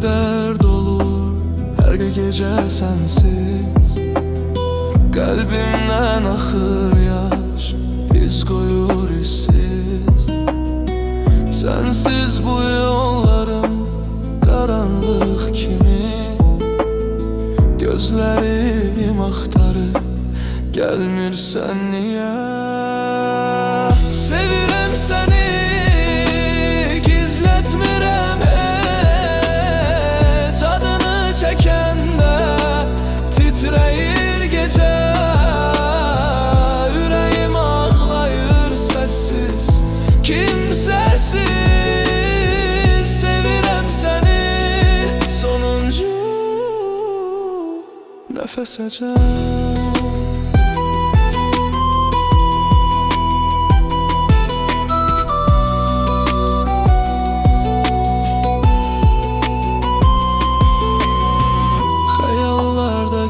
dert olur her gece sensiz. Kalbimden akır yaş, iz koyur işsiz. Sensiz bu yollarım karanlık kimi. Gözlerim axtarır, gelmirsən niye? Sevirəm səni, gizlətmirəm heç. Adını çəkəndə titrəyir gecə. Ürəyim ağlayır səssiz, kimsəsiz. Sevirəm səni, sonuncu nəfəsəcək.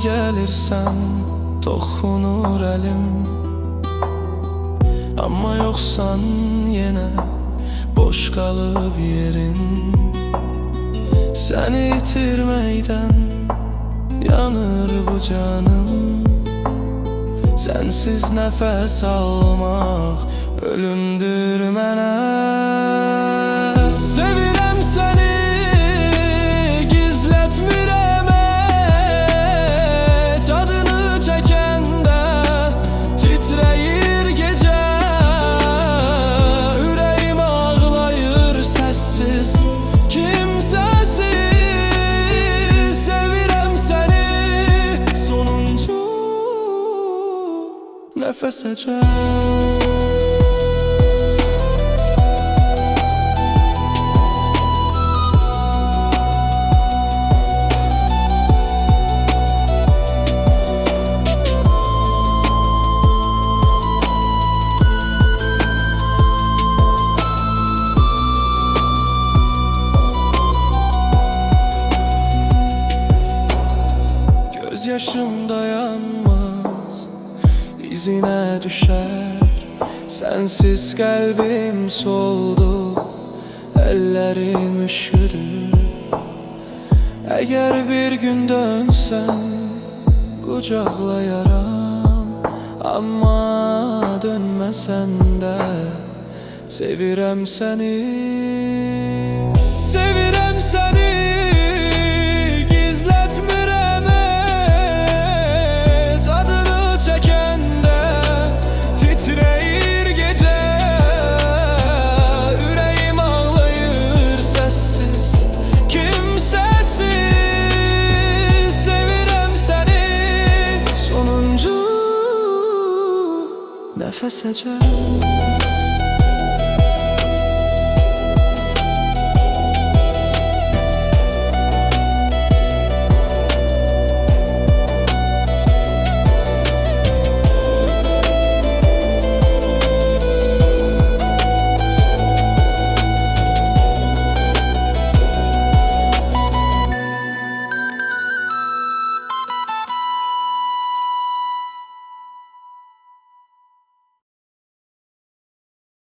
Gelirsen toxunur əlim, amma yoxsan yenə boş qalıb yerin. Səni itirməkdən yanır bu canım. Sensiz nəfəs almaq ölümdür mənə. Sevirəm səni, gizlətmirəm heç. Adını çəkəndə titrəyir gecə. Ürəyim ağlayır səssiz, kimsəsiz. Sevirəm səni, sonuncu nəfəsəcək. Göz yaşım dayanmaz, izine düşer. Sensiz kalbim soldu, ellerim üşüdü. Eğer bir gün dönsen kucaklayaram, ama dönmesen de sevirəm seni. Sevirəm seni, gizlətmirəm heç. Adını çəkəndə titrəyir gecə. Ürəyim ağlayır səssiz, kimsəsiz. Sevirəm səni, sonuncu nəfəsəcək.